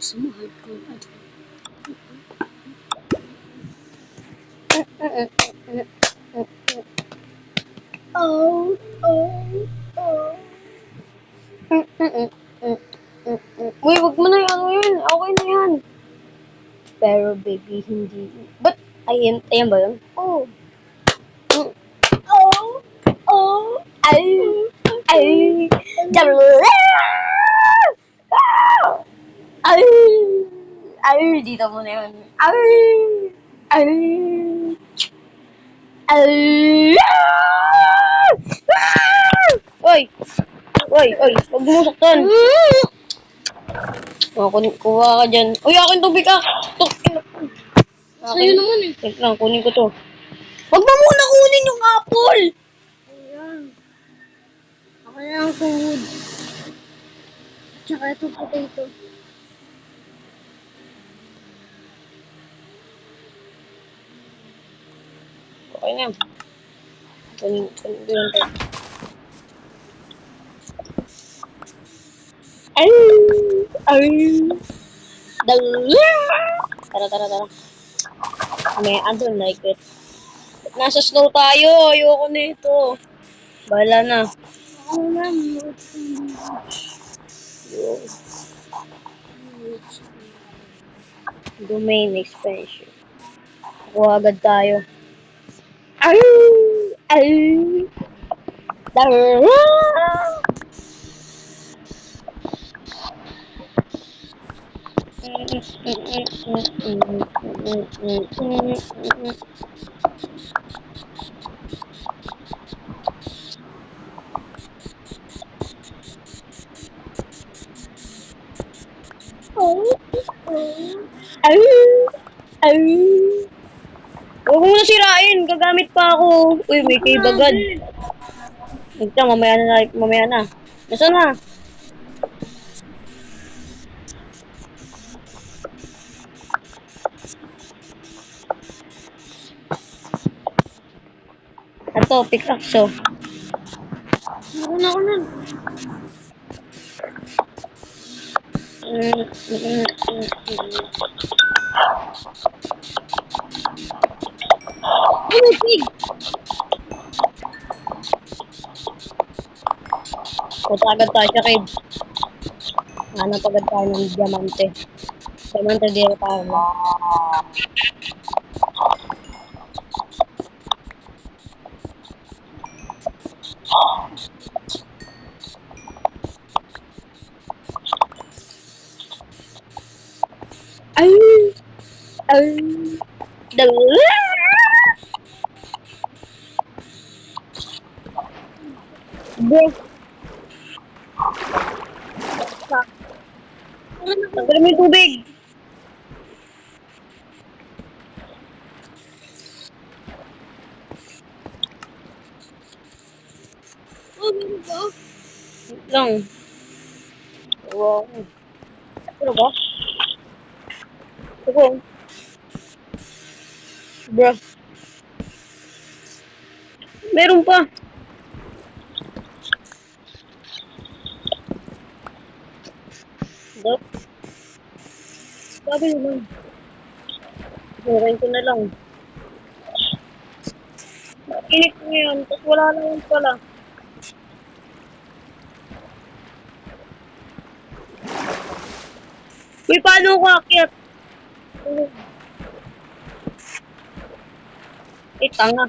Sumahal ko at oh, oh, oh. Uy, wag mo na yan, yun. Okay na yan. Pero baby, hindi. Ba't? Ayan ba yun? Oh. Oh. Oh. Ay. Ay. Ay. Ay. Dito mo na yun. Ay. Ay. Ay. Oy. Oy. Oy. Huwag mo saktan. Kuha ka dyan. Uy, akin tubig ka. Sa'yo naman eh. Wait lang, kunin ko to. Huwag mo muna kunin yung apple! Ayan. Ako na ang food. Tsaka ito potato. Okay na. Kunin ko yung to. Ay! Ay! Dala! Tara. May I don't like it. Nasa snow tayo. Ayoko na ito. Bahala na. Ako na. Domain expansion. Kuha agad tayo. Ay! Ay! Dala! Ay! Ay! Huwag mo na sirain. Gagamit pa ako. Uy, may kaibagad. Ito, mamaya na. Nasaan na? Ito, pickaxe. Ako na. Pig! Punta agad tayo sa cave. Hanap agad tayo ng diamante. Diamante dito tayo. Ay! Dala! Bro! Tanggalin mo yung tubig! Oh, meron ba? Wait lang. Wow. Ano ba? Ito. Bro. Meron pa. Dok. Sabi naman. Hirain ko na lang. Kinik ko yan. Tapos wala na yun pala. Uy, paano ko akyat? Eh, tanga.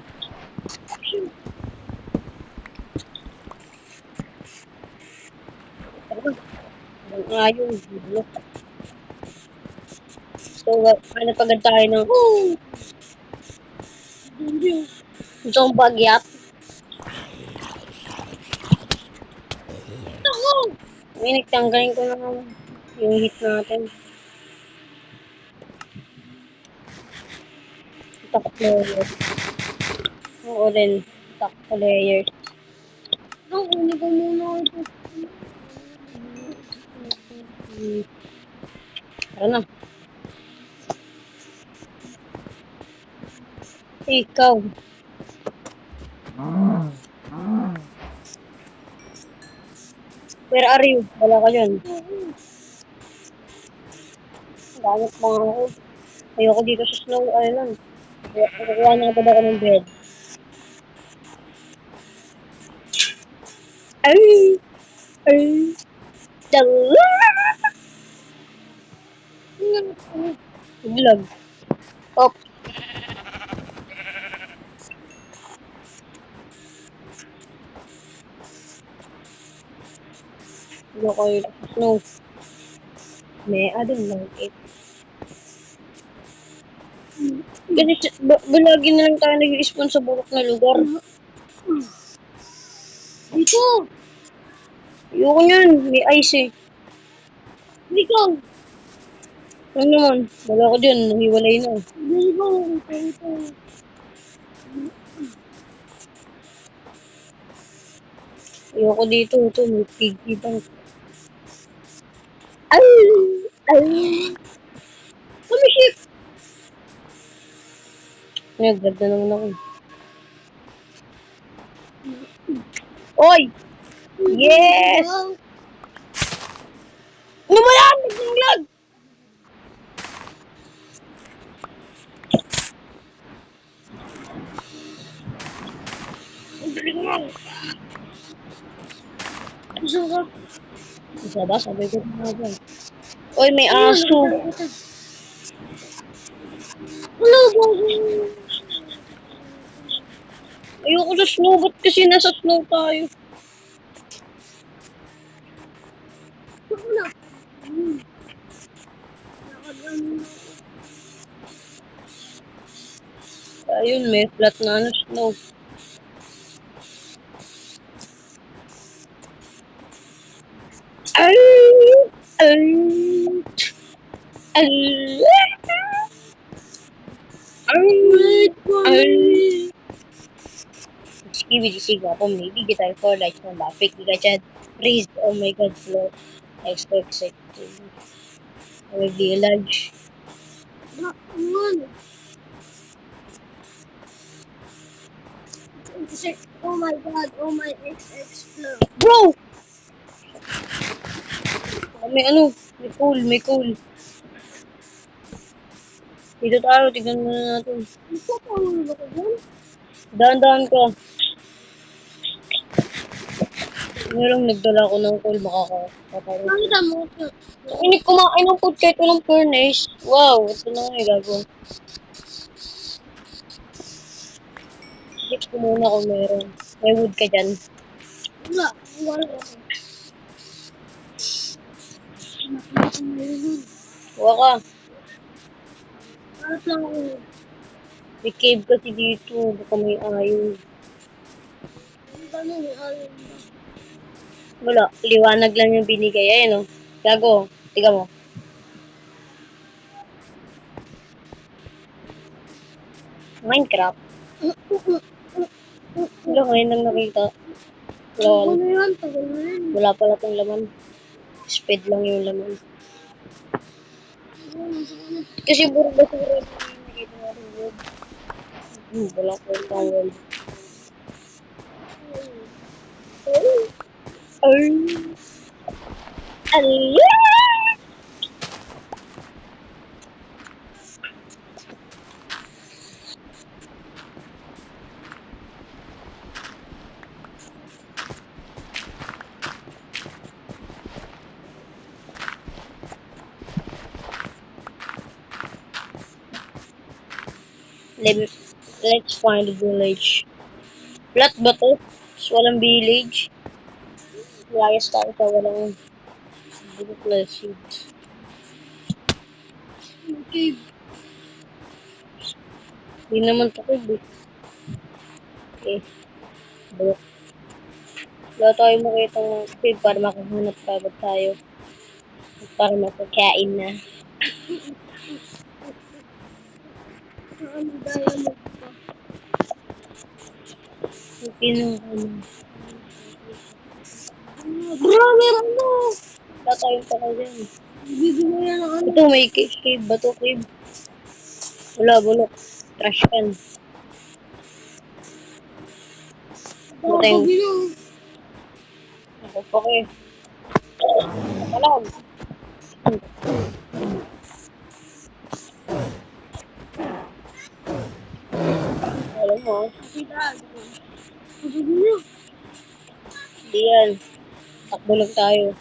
Ayun. So, hanap agad tayo ng... Ito ang bagyat. Minik, tanggalin ko na yung hit natin. Attack layer. Oo rin. Attack layer. Kunin ko muna ito. Tara na. Ikaw. Where are you? Wala ka dyan. Gamit pa nga ako. Ayoko dito sa Snow Island. Kukuha na agad ako ng bed. Ay! Ay! Dala! Vlog. Op. Ayoko dito sa Snow. May adon lang it. Kasi lagi na lang tayo nag-i-spawn sa bulok na lugar. Dito! Ayoko nyan. May ice eh. Dito! Ano naman? Wala ko dyan. Nahiwalay na. Dito! Ayoko dito. Ito, may piggy bank. Ay! Ay! Kumiship! Nag-grab na naman ako. Oy! Yes! Ano ba yan? Naglag! Ang galing mo! Isa ka? Isa ba? Sabi ko na ba? Oy, may aso! Ano ba? Ayoko sa snow. Ba't kasi nasa snow tayo? Ayun, may flat na ano, snow. Ay! Ay! Ay! Ay! Ay! Skibidi ako, maybe guitar for like from Bafik, di ka dyan. Praised, oh my god, flow. Expect. Or village. Oh my god, oh my XX flow. Bro! May ano, may cool. Dito tayo, tignan muna natin. Daan-daan ka. Ngayon nagdala ko ng coal, makakakaroon. Nakita mo? Hindi kumain ng food kahit walang furnace. Wow, ito na nga gagawin. Check ko muna kung meron. May wood ka dyan. Wala. Huwa ka. May cave kasi dito. Baka may ayaw. Wala. Liwanag lang yung binigay. Ayan o. Gago. Tiga mo. Minecraft. Wala ngayon lang nakita. Lol. Wala pala tong laman. Speed lang yung laman. Kasi puro basura yung nakita natin yun. Wala ko yung towel. Ay! Let's find the village. Flat ba to? Walang village. Layas tayo sa walang bulok na seeds. Okay. Hindi naman to cave eh. Okay. Bulok. Wala tayo makita ng cave para makahanap kagad tayo. Para mapakain na. Okay na ano. Bro, meron mo! Wala tayong paka dyan. Ito, may cave. Bato cave. Wala, bulok. Trash can. Wala tayong... Ako pa kayo. Nakalag. Alam mo, hindi yan. Takbo lang tayo.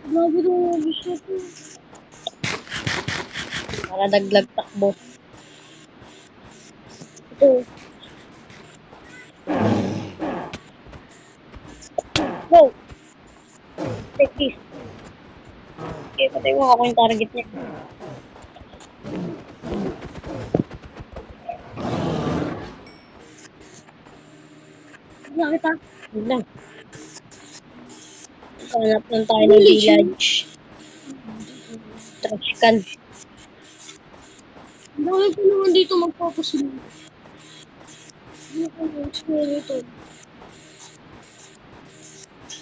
Grabe ng gusto ko. Para daglag takbo. Ito. Go! Take this. Okay, patay mo ako yung target niya. Bakit ah? Yun lang. Hanap lang tayo ng village. Trash can. Bakit ko naman dito magpapasunod? Ano ko yung skeleton?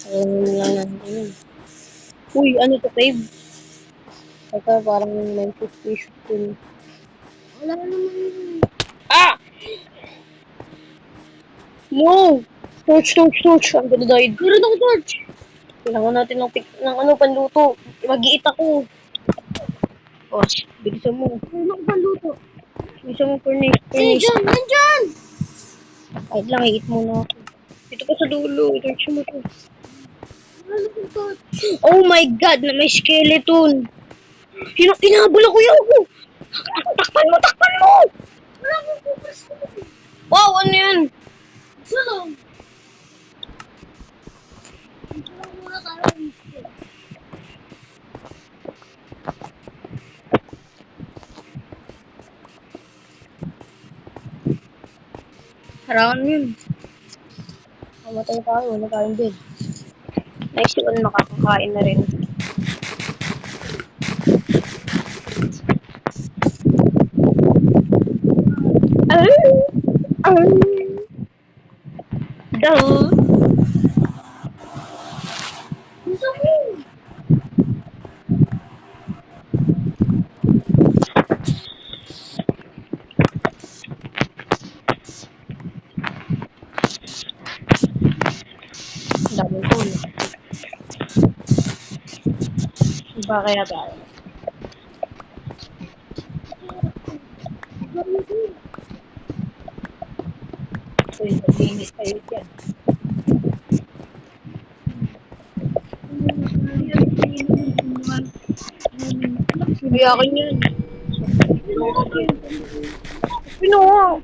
Ayun lang natin. Uy, ano to, cave? Teka, parang may suspicious yun. Wala naman yun. Ah! No! Torch! I'm gonna die. Meron akong torch! Kailangan natin ng ano, panluto. Mag-iit ako. Oh, bilisan mo. Meron akong panluto. Bilisan mo, furnace. Nandyan! Kahit lang, i-eat muna ako. Dito pa sa dulo. Torch mo to. Oh my God! Na may skeleton! Inahabol ako yan ako! Takpan mo! Wala akong focus ko. Wow, ano yan? Salong! Salong muna tayo. Harangan mo yun. Mamatay tayo, wala tayong bed. Next yun, makakakain na rin. Duh! Daming tool. Iba kaya tayo? Uy, maglinis kayo dyan. Hindi akin yan. Pinuha!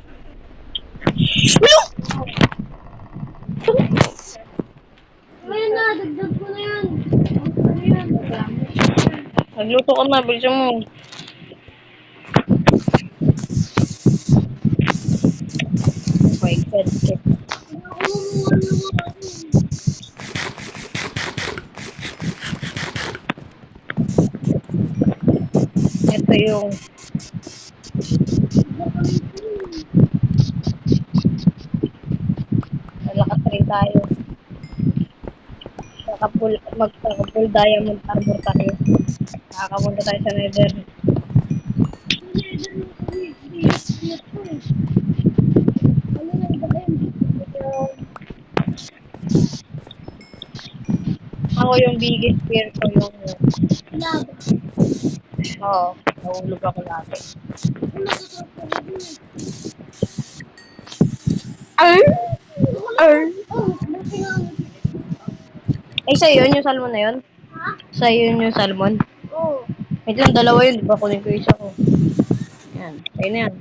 Ayun na, dagdag ko na yan. Nagluto ka na, bilisan mo. Oh my God. Ito yung nalakas rin tayo. Magkakapul diamond armor tayo. Nakakapunta tayo sa nether. Ako yung biggest fear ko yung lava. Oo, nahulog ako lagi. Eh, sa'yo yun yung salmon na yun? Ha? Sa'yo yun yung salmon? Oo. Wait lang, dalawa yun. Di ba kunin ko isa ko? Yan, sa'yo na yan.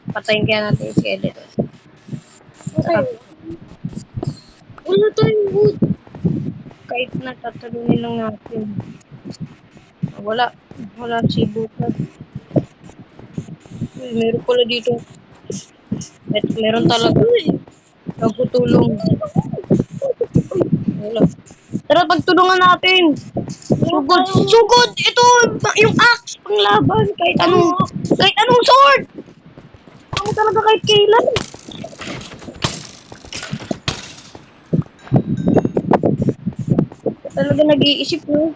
Patayin kaya natin yung skeleton. Okay. Wala tayong wood. Kahit na tatalunin lang natin. Wala. Wala si bukas. Uy, meron pala dito. Meron talaga. Nagtutulong. Wala. Tara, pagtulungan natin. Sugod! Ito, yung axe, panglaban. Kahit anong sword. Ako talaga kahit kailan. Talaga nag-iisip mo.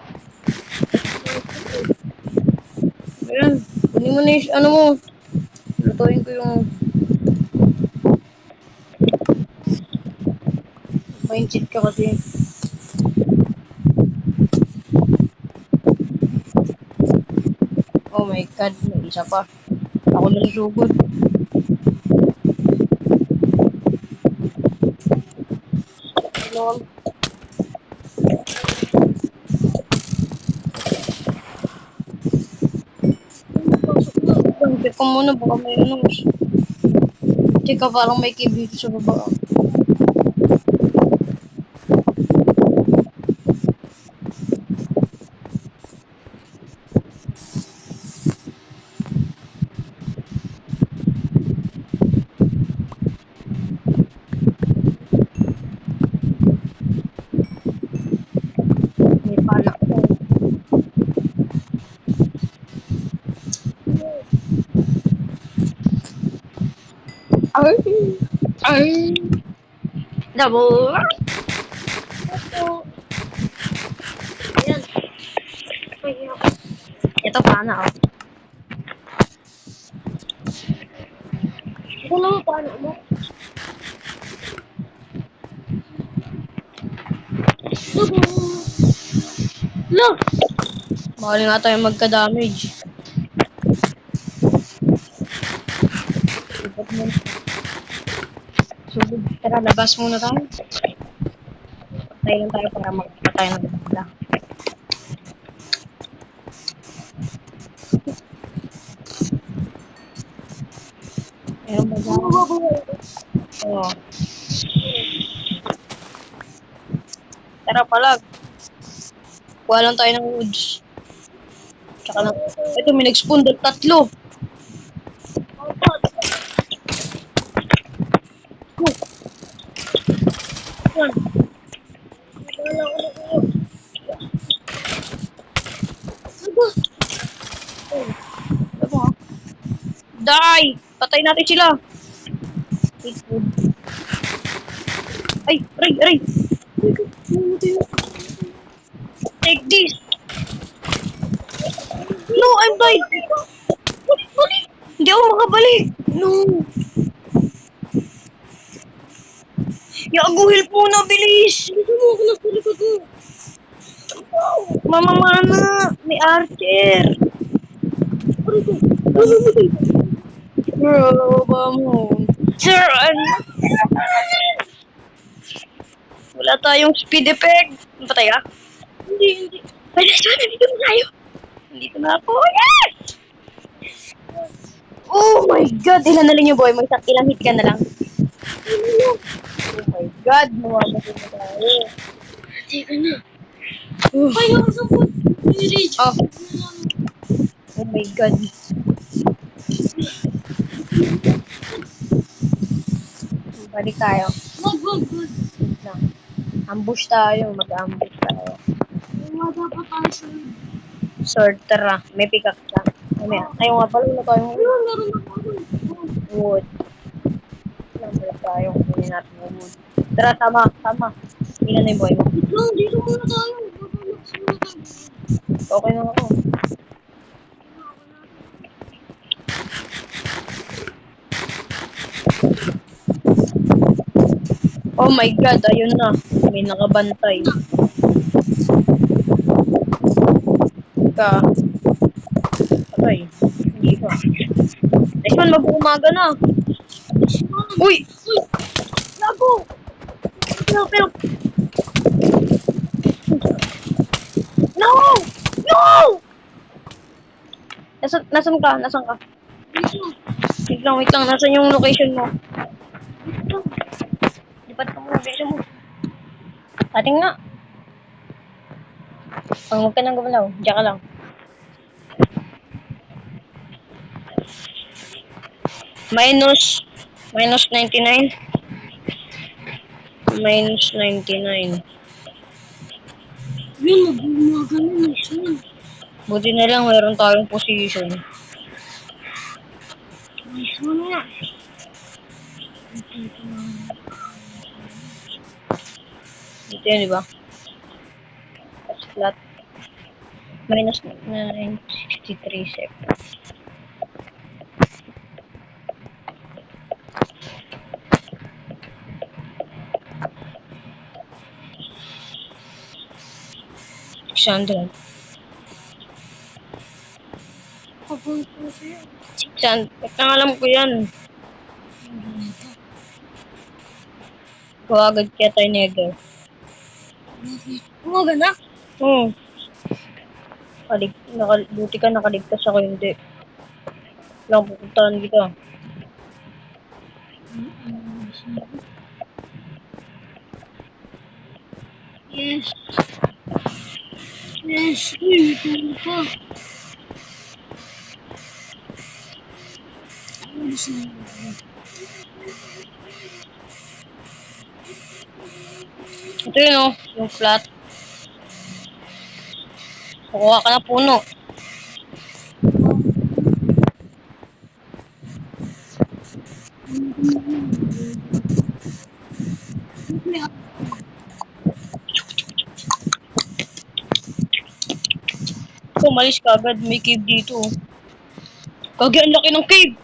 Ayan, kunin mo na yung, ano mo. Lutuin ko yung mindset ka kasi. Oh my God, may isa pa. Ako na sugod. Lol. Check ko muna, baka may ano. Teka, parang may KB dito sa baba. May pana ko. Ay! Ay! Double! Ayan. Ito pana, oh. Ito lang pana mo. Look! Bawal nga tayo magka-damage. Sugod mo. Sugod. Tara, labas muna tayo. Patay lang tayo para magpatay ng bigla. Meron ba dyan? Oo. Tara palag. Kuha lang tayo ng woods. Tsaka lang. Ito, may nag-spawn doon. 3. Yan. Ito ha. Die! Patay natin sila. Ay, aray, aray. Take this. No, I'm died. Balik. Hindi ako makabalik. No. Yaguhil po na, bilis. Gusto mo ako nagpulik ako. Mamamana. May archer. Bro, ba mo? Sir, wala tayong speed effect. Patay ka? Hindi. Pwede sana, dito na tayo. Dito na ako. Yes! Oh my God! Ilan na lang yung boy? Ilang hit ka na lang? Oh my God! Mamamatay na tayo. Teka na. Ayaw ko sa food. Oh. Oh my God. Balik tayo. Wag. Ambush tayo. Mag-ambush tayo. Wala dapat tayo sword. Tara. May pickaxe ka. Ayaw nga pala na tayo. Meron ako. Wood. Meron tayo. Kunin natin yung wood. Tara, tama. Tingnan na yung boy mo. Dito muna tayo. Okay na ako. Oh my God, ayun na. May nakabantay. Ka. Patay. Hindi ba? Next man, mag-umaga na. Uy! Lago! Pero. No! Nasaan ka? Wait lang. Nasaan yung location mo? Lipat ka muna, bilisan mo. Ating nga. Huwag ka nang gumalaw. Diyan ka lang. Minus 99. Minus 99. Yun, mag-umaga na yun. Buti na lang, mayroon tayong position. Nice one nga. Dito yun, diba? Flat. Minus 963 seconds. $600. 600. Ang alam ko yan. Kuha agad kaya tayo Neger. Umaga na? Oo. Buti ka nakaligtas ako, hindi. Lang pupuntahan kita. Yes. Yes. Uy, tulog ka. Ito yun oh, yung flat. Kukuha ka na puno. So, umalis ka agad. May cave dito. Kagi, ang laki ng cave.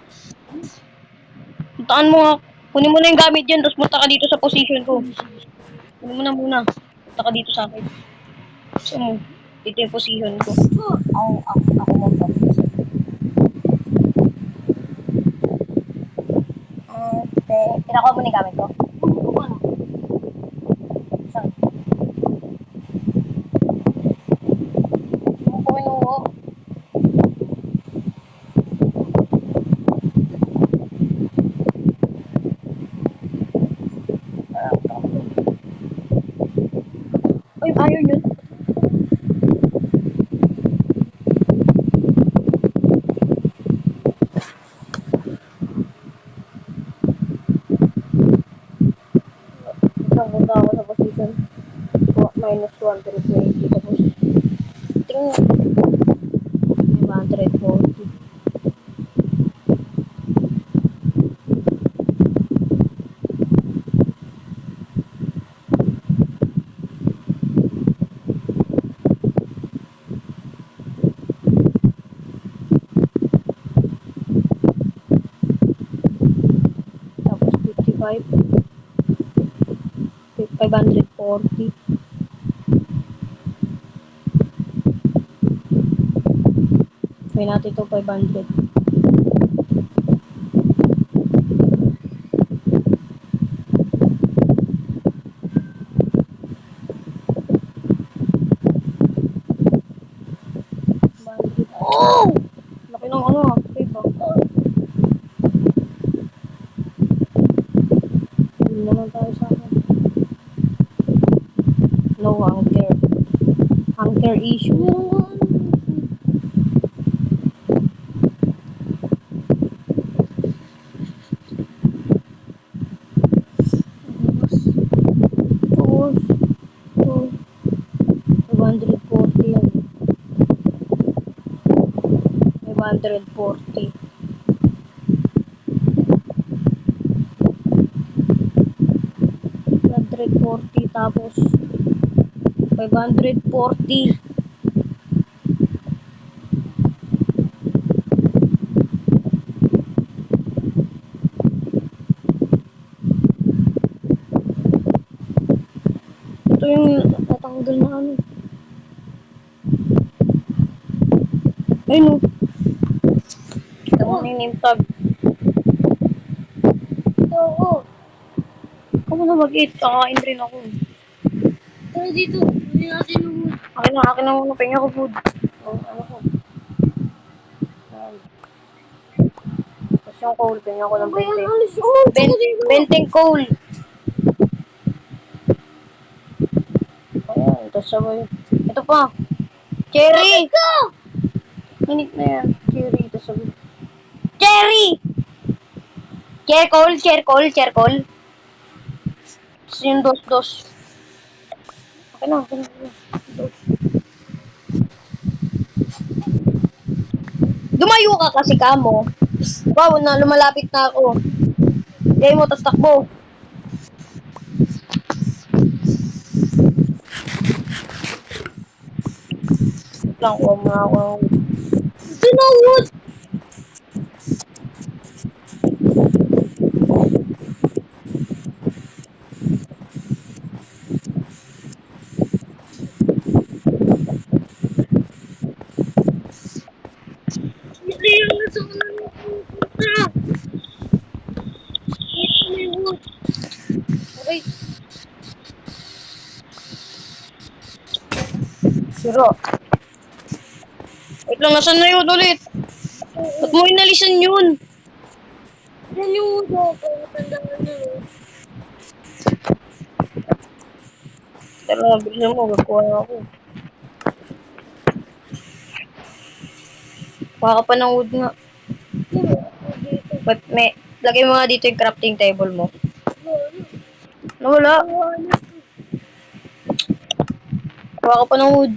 Puntaan mo nga. Kunin mo na yung gamit dyan, tapos punta ka dito sa position ko. Kunin mo na muna. Punta ka dito sa akin. So, dito yung position ko. Ako mo pa. Pinakuha mo na yung gamit ko? Saan? Ano ko minuho? Uy, ayaw yun. Punta ako sa position. Minus 120. Tapos, tingnan. 540. Tapos 55. 540. May natin ito 500. Oh! Laki ng ano ah. Diba? Hindi naman tayo sa akin. No hunger. Hunger issue. Tapos, 540 yan. 540. 540 tapos 540. Ito yung tatanggal na ano. Ayun o. Kita mo na yung name tag. Oo. Ako na mag-eat. Kakain rin ako. Tara dito. Hindi natin yung... Akin na muna. Pahinga ko food. Oh, ano ko. Tapos yung coal. Pahinga ko ng 20. Benteng coal. Ayan. Tapos sabay. Ito pa. Cherry! Minute na yan. Cherry. Tapos sabay. Cherry! Cherry coal. Tapos yung dos. Okay na. Dos. Lumayo ka kasi kamo. Wow, lumalapit na ako. Gaya mo, tas takbo. Lang, kuha mo na ako. Sinawot! Hindi yung nasa ulan pupunta. Okay. Siro. Wait lang, nasan na yun ulit? Ba't mo inalisan yun? Yan yung ulo ko. Tandaan nyo. Tara, bilisan mo. Gagkuha na ako. Kuha ka pa ng wood nga. Sino? Dito. Ba't may... Lagay mo nga dito yung crafting table mo. Ano? Nawala. Ano? Kuha ka pa ng wood.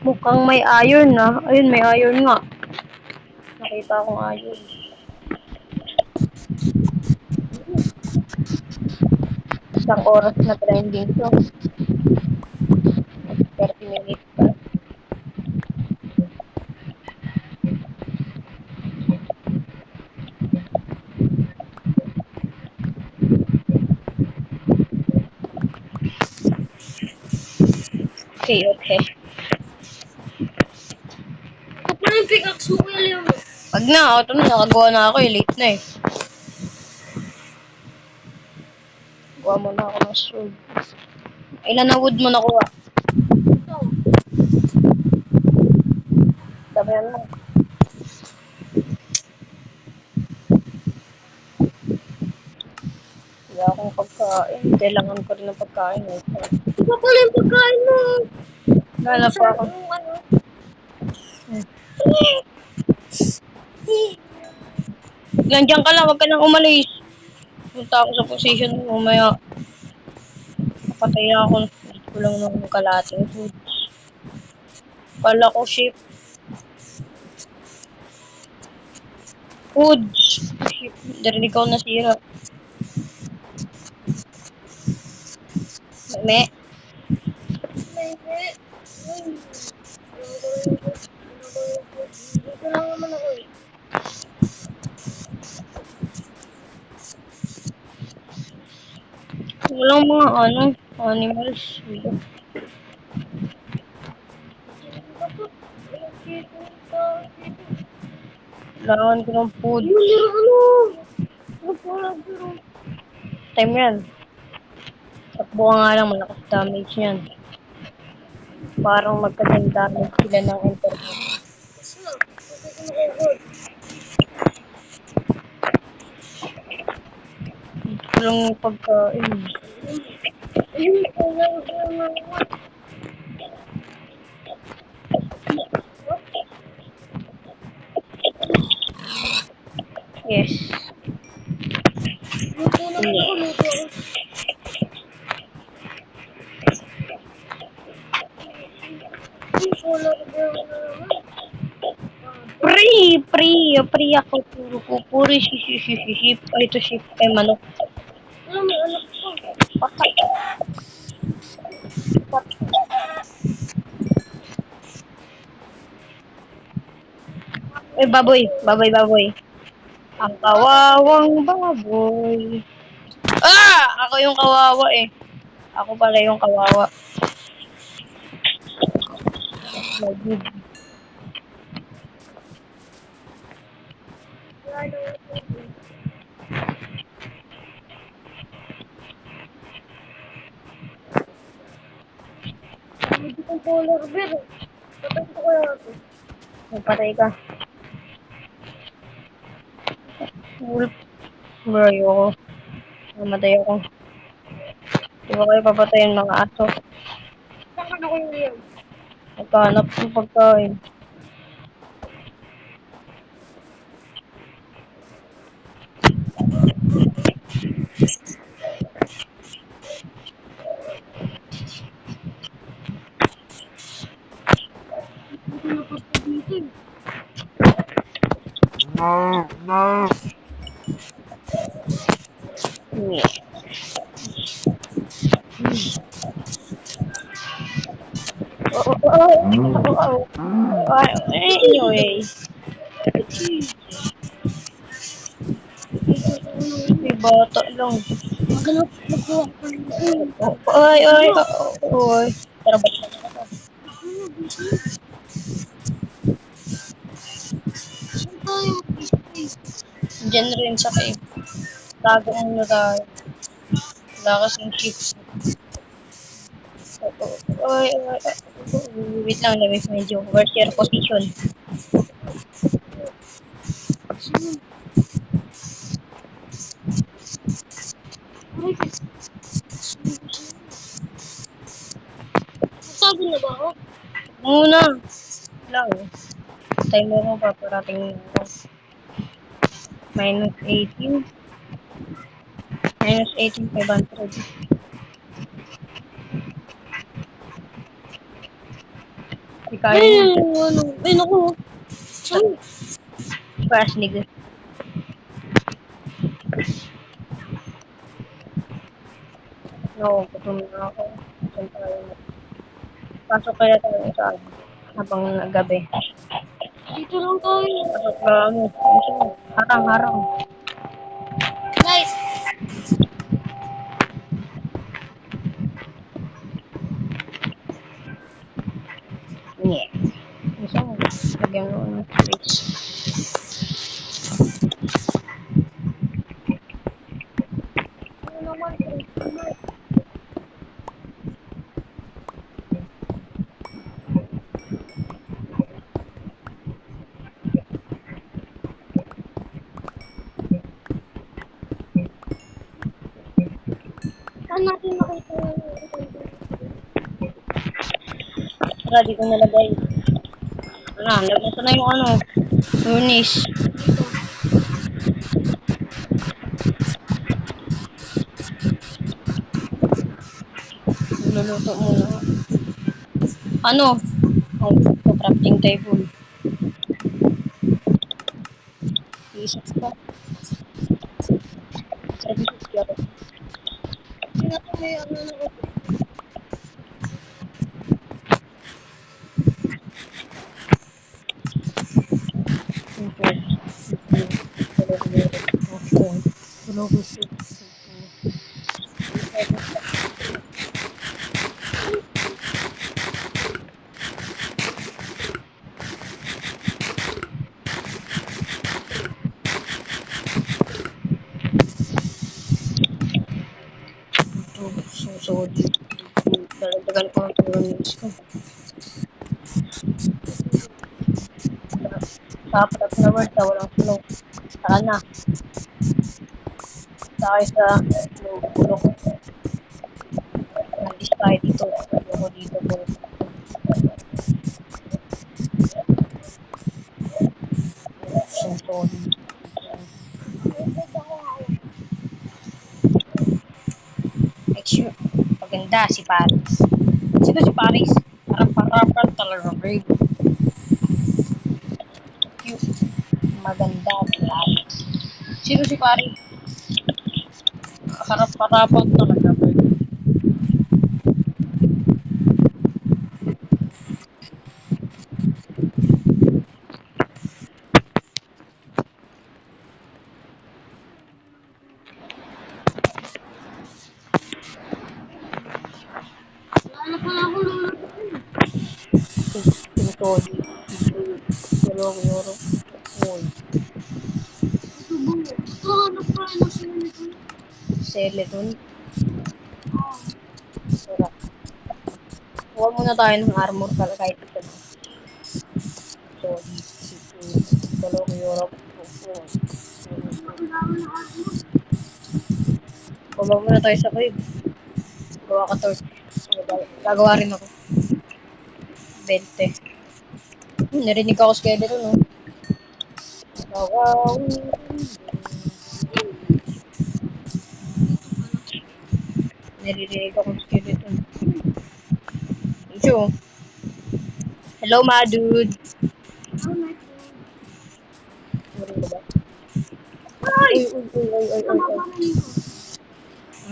Mukhang may iron na. Ayun, may iron nga. Nakita akong iron. Isang oras na trending to. 30 minutes pa. Okay, okay. Ako na yung pickaxe mo, Kuya Leo. Wag na, ito na. Nakagawa na ako eh. Late na eh. Gawa mo na ako ng sword. Ilan na wood mo nakuha? Ito. Sabi na. Wala akong pagkain. Kailangan ko rin ng pagkain eh. Ito pala yung pagkain mo. Lala pa ako. Yung ano. Nandiyan ka lang, wag ka nang umalis. Punta ako sa position mo, mamaya. Napatay na ako. Gusto ko lang ng kalating food. Kala ko ship. Food. Ship. Darinig ko nasira. Meme. Dito lang naman ako eh. Walang mga animals. Kailangan ko ng food. Yung laro ano? Ano po laro? Time yan. Takbo ka nga lang, malakas damage yan. Parang magka-10 damage sila ng internet. Kasi na. Kasi ko nakukod. Walang pagkain. Ayun ko laro. Yes. Luto naman ako. Luto ako. Yung solar girl na naman. Free ako. Puro ship. Ay, ito ship. Ay, manok. Ano, may anak ko. Patay. Ay, baboy. Ang kawawang baboy. Ah! Ako yung kawawa eh. Ako pala yung kawawa. Lagi. Hindi kong solar girl. Patay ko kaya ako. Magpatay ka. Wolf. Bro, ayoko. Namatay ako. Di ba kayo papatayin mga aso? Saan ako yung yan? Nagkahanap ng pagkain. Hindi ko napagpagitin. Yeah. Anyway. May bata lang. Maghanap magkuha ko ng food. Ay. Tara, balik na ako. Ano, busy? Saan tayo? Diyan rin sa cave. Tago muna tayo. Wala kasing chips. Ay, wait lang, let me find you. Where's your position? Sabi na ba ako? Muna. Lang. Time mo ko pa, parating ako. Minus 18. Minus 18, 500. Di kaya Ay, yun. ano? Ay, naku. Saan? Crash nigga. No, gutom na ako. Gutom tayo. Pasok kaya tayo sa habang gabi. Dito lang tayo. Pasok na ano. Harang, harang. Nice. Yeah. Gusto mo, lagyan mo ng space. Ano naman? Saan natin makita yung Tara, di ko nalagay. Ano, nasa na yung ano, furnace. Luluto muna. Ano? Ay, ito, crafting table. Iisip ka. Sabi ko, siya. Hindi natin may ano na ako. Susod. Dalagdagan ko ang furnace ko. Sa apat na word, walang flow. Saka na. Sakay sa bulok. Nag-dis tayo dito. Ako dito po. Susod. Actually, maganda si Paris. Sino si Paris? Harap-harapan talaga, babe. Cute. Maganda si Paris. Sino si Paris? Harap-harapan talaga, babe. Ano pa ako lulot? Susod. Yoro. Uy. Subo. Ito, hanap tayo ng sinito. Skeleton. Sarap. Huwag muna tayo ng armor para kahit ito. Solid. Yoro. Baba muna tayo sa cave. Gawa ka torch. Gagawa rin ako. 20. Narinig ako skeleton, no? Wow. Narinig ako skeleton. Ito. Hello, ma dude. Narinig ba? Ay! Ay.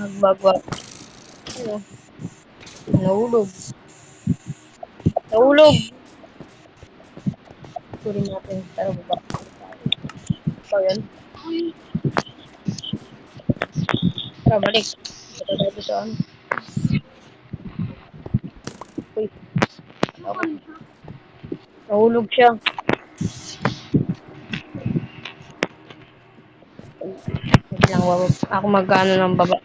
Nagbagwag. Ano? Nahulog. Nahulog! Tuloy natin. Tara, baba. Ikaw yan. Tara, balik. Ito tayo sa ano. Uy, nahulog siya. Wait lang, ako mag-ano ng baba.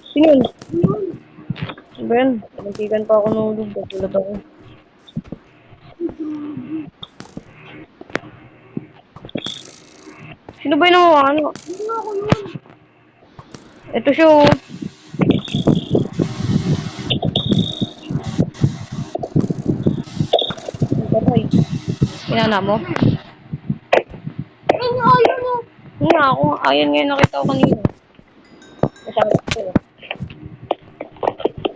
Sino yun? Ano ba yan? Nagsigan pa ako ng ulog. Natulog ako. Sino ba yung ano? Hindi ako yun. Ito siya oh. Ang patay. Inana mo? Ay, ayaw mo. Nga ako. Ayan nga yung nakita ko kanina. Masabi ko eh.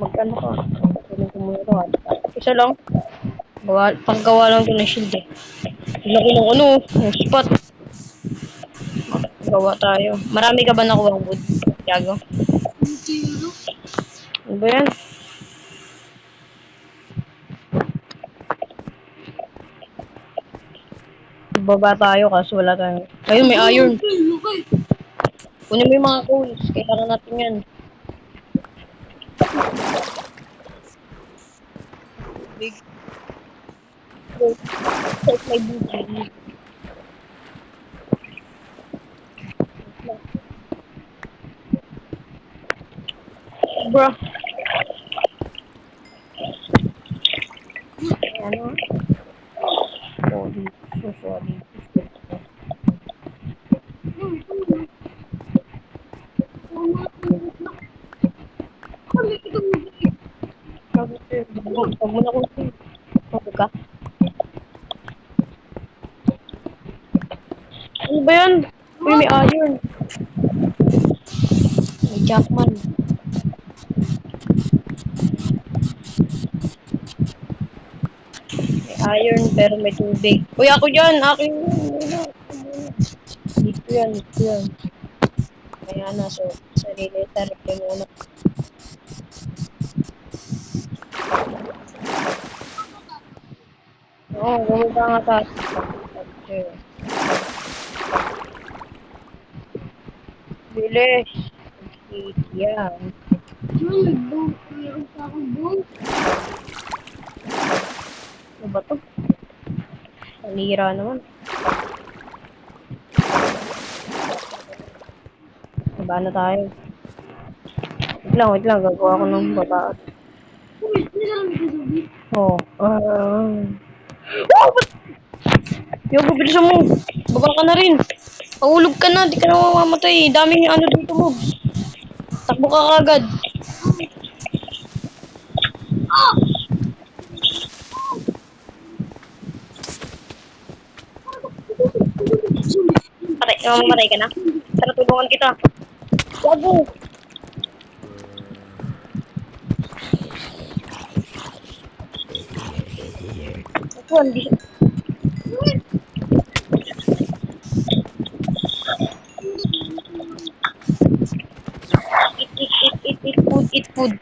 Magkano ka? Tuloy ko muna ito ha. Isa lang. Panggawa lang ito ng shield eh. Laki ng ano. Yung spot. Gawa tayo. Marami ka ba nakuha ng wood? Tiago? Zero. Ano ba yan? Baba tayo kasi wala tayong... Ayun, may iron. Okay. Kunin mo yung mga coals. Kailangan natin yan. Big. Take my booty. Bro. Ano? Sorry. So sorry. Huwag mo na kung huwag ka. Ano ba yan? Uy, may iron. May Jackman. May iron pero may tubig. Uy, ako dyan! Akin yun! Dito yan, dito yan. Kaya na, so, sarili muna. Oo, bumaba nga tayo. Okay. Bilis. Yan. Meron pa akong boat. Ano ba to? Panira naman. Baba na tayo. Wait lang. Gagawa ko ng baba. Uy, hindi ka lang nagsasabi. Oo. Oh, ba't? Yogo, bilisan mo. Baba ka na rin. Pahulog ka na. Di ka na mamamatay. Daming ano dito mo. Takbo ka kagad. Mamatay ka na. Tara, tulungan kita. Gago. Ako, hindi siya. Eat food. Eat food.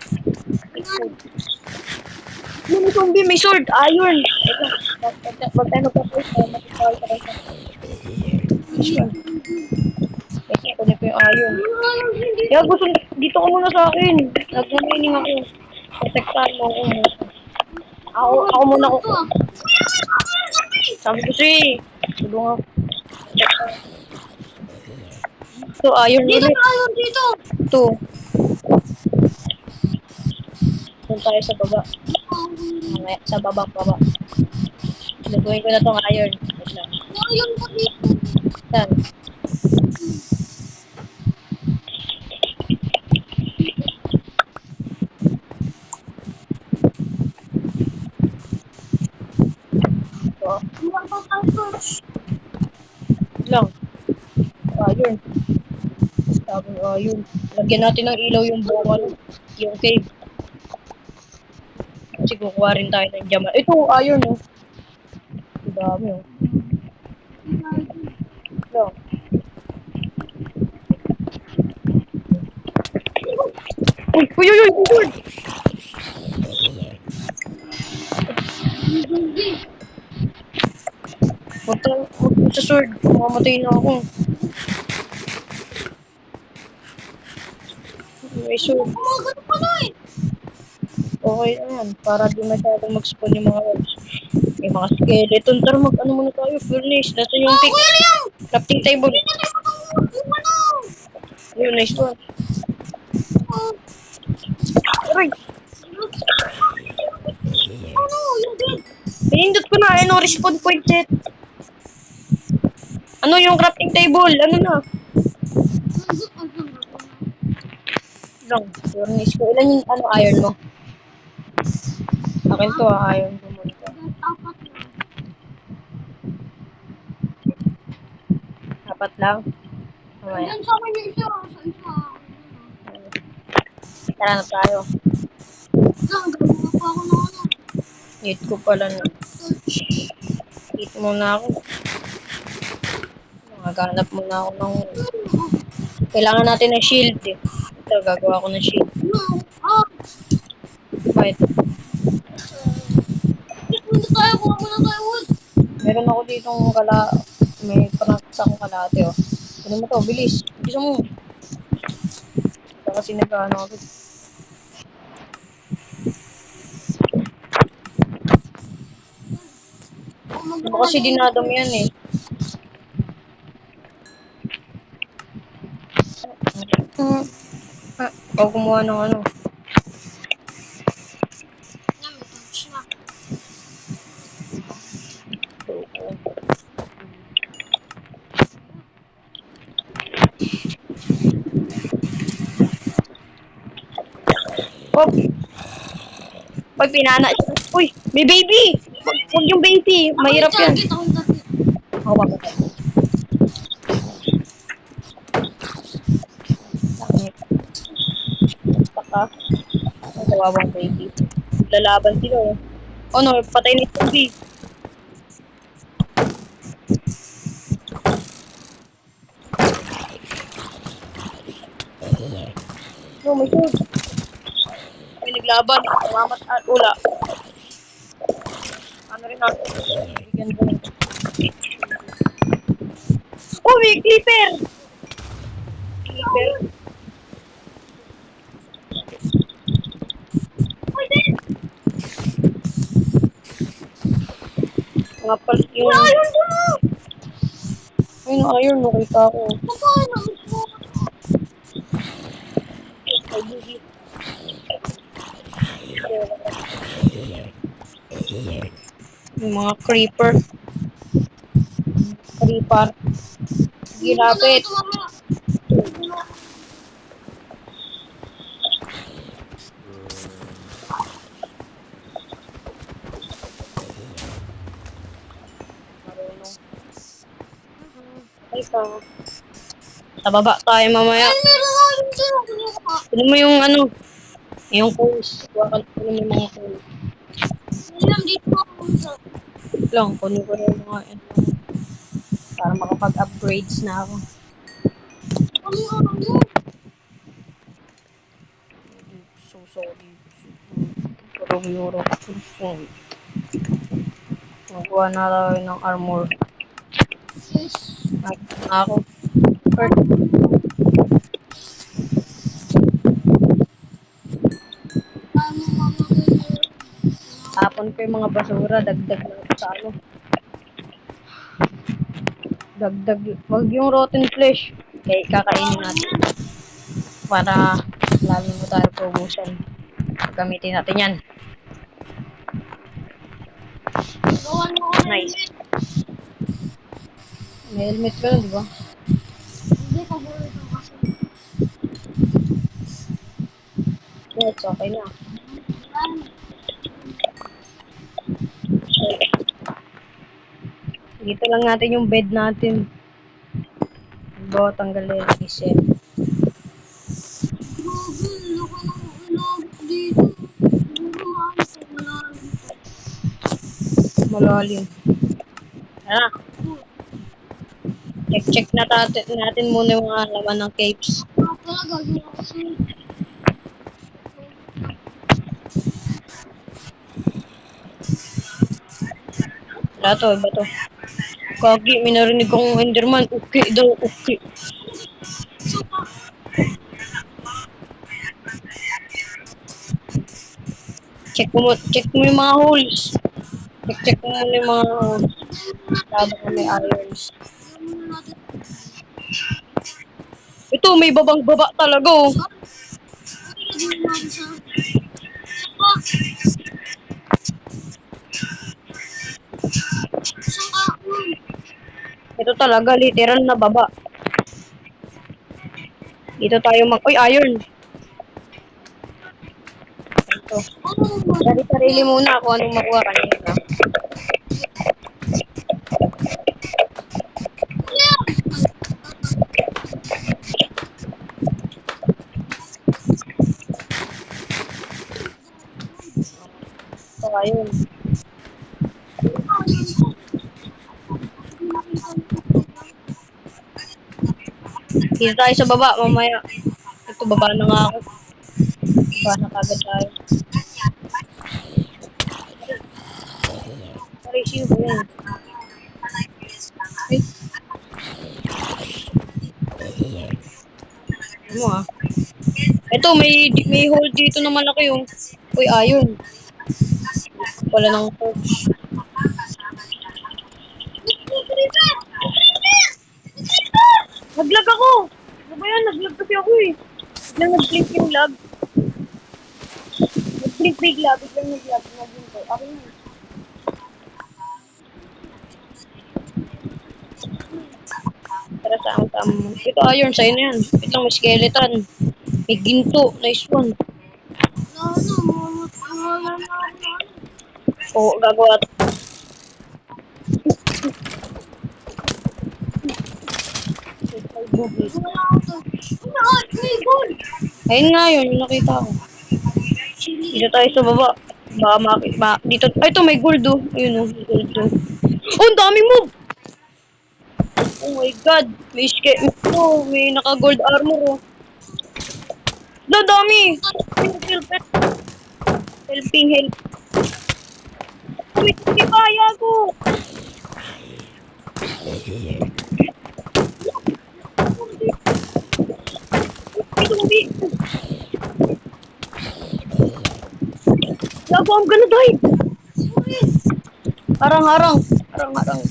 May zombie, may sword. Iron. Magkano pa po? Matitawal ka kayo. Kasi kunin ko yung iron. Kaya gusto, dito ka muna sa akin. Nag-mining ako. Protektahan mo ako muna. Ako muna ko. Sabi ko tulungan ako. Ito, iron Dito ulit. tayo, dito. Ito. Doon tayo sa baba. Mamaya, sa baba. Lutuin ko na tong iron. Wait lang. Ayun pa dito. Saan? Ito. Iwan pa tayo. Wait lang. Iron. Sabi iron. Lagyan natin ng ilaw yung buong yung cave. Kasi kukuha rin tayo ng diamond. Ito, iron oh. Ang dami oh. Ito. Uy! Huwag sa sword. Mamamatay na ako. May sword. Kumagat pa na eh. Okay na yan. Para di masyadong mag-spawn yung mga wolves. May mga skeleton. Tara ano muna tayo. Furnace. Nasa yung pick. Crafting table. Yun, nice one. Aray! Ano? Yung bed. Pinindot ko na, ano, respawn point set. Ano yung crafting table? Ano na? Lang, yun, nice ko. Ilan yung, ano, iron mo? Akin to, iron ko muna to. Apat na. Apat lang. Mamaya. Hanggang sa akin yung isa. Sa isa. Tara na tayo. Lang, gagawa pa ako ng ano. Eat ko pala na. Eat muna ako. Maghanap muna ako ng... Kailangan natin ng shield eh. Ito, gagawa ko ng shield. No. Ah, Bakit? punta tayo. Kuha muna tayo wood. Meron ako ditong may practice akong kalate oh. Ano mo to? Bilis. Bilis mo. Ito kasi nag-ano ako. Ano kasi dinadam yan eh. Ikaw kumuha ng ano. Yan, may touch na. Oh! Pag pinana siya. Uy! May baby! Huwag yung baby. Mahirap yan. Target, akong target. Ako ba? Langit. Baka. Ang kawawang baby. Lalaban sila oh. Oh no, patay na yung baby. No, may sword. May naglaban. Tumamat at ula. Ano rin ako? Bigyan ko rin. Oh, may clipper! Clipper? Mga pal yung... Ayun ko na! Ayun, iron. Nakita ko. Paano? Ay, bugi. Yung mga creeper. Creeper. Sige, lapit. Marunong. Ay, ka. Sa baba tayo mamaya. Ay, meron ako yung kinukuha. Kunin mo yung ano, yung coals. Kunin mo yung mga coals. Alam, dito ako sa... Lang, kunin ko na yung mga ano, para makapag-upgrades na ako. Ano yung ano yun? So sorry. Pero euro. Magawa na tayo ng armor. Yes. Nakita na ako. Earth. Paano mamagay? Tapon ko yung mga basura. Dagdag na ako sa ano. Dagdag. Wag yung rotten flesh. Okay, kakainin natin. Para lalo mo tayo promotion. Gamitin natin yan. Gawan mo ako ng Nice. helmet. May helmet ka na, di ba? Hindi, paborito kasi. Yes, okay na. Yan. Dito lang natin yung bed natin. Go, tanggalin. Reset. Grabe, laki ng ulam dito. Siguro maayos ang ulam dito. Malalim. Ah, check na natin muna yung mga laman ng caves. Kaya pala gagawa ko sa... Wala to, iba to. Kagi, may narinig kong Enderman. Okay daw, okay. Check mo yung mga holes. Check mo muna yung mga holes. Sabi ko may irons. Ito, may babang baba talaga, oh. Ilagay mo natin sa... Saka... Saka... Ito talaga, literal na baba. Dito tayo Uy, iron. Ito. Ano ba? Sarili muna kung anong makuha kanina. Ito, ayun. Dito tayo sa baba, mamaya. Ito, baba na nga ako. Baba na kagad tayo. Sorry, sino ba yan? Ay, ano ah. Ito, may hole dito na malaki yung. Uy, ayun. Wala nang torch. Naglag ako! Ano ba yan? Naglag kasi ako eh. Biglang nag-blink yung lag. Nag-blink bigla, biglang nag-lag. Nag-blink ko. Ako yun. Tara sama-sama mo. Ito iron, sa'yo na yan. Wait lang, may skeleton. May ginto. Nice one. Oo, gagawa. Ayun nga yun, yung nakita ko. Dito tayo sa baba. Baka dito. Ay, ito may gold oh. Ayun oh, may gold oh. Oh, ang dami mo! Oh my god. May naka-gold armor oh. Dami! Helping help. Uy, hindi kaya ko! Hindi. Gago, I'm gonna die! Harang-harang. Harang-harang.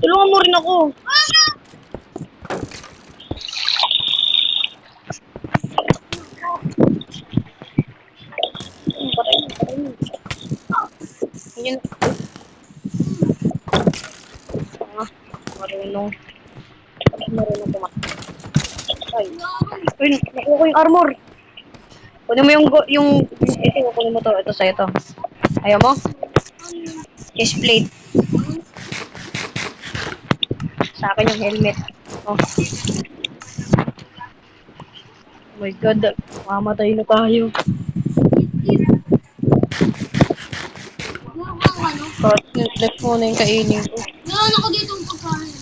Tulungan mo rin ako. Patay mo, patay mo. Ayun. Marunong. Marunong tumakbo. Ay. Uy, nakuha ko yung armor. Kunin mo ito, kunin mo to. Ito sa'yo to. Ayaw mo? Chest plate. Sa akin yung helmet. Oh. Oh my god. Mamatay na tayo. Tapos, left mo na yung kainin ko. Meron ako dito ang pagkain.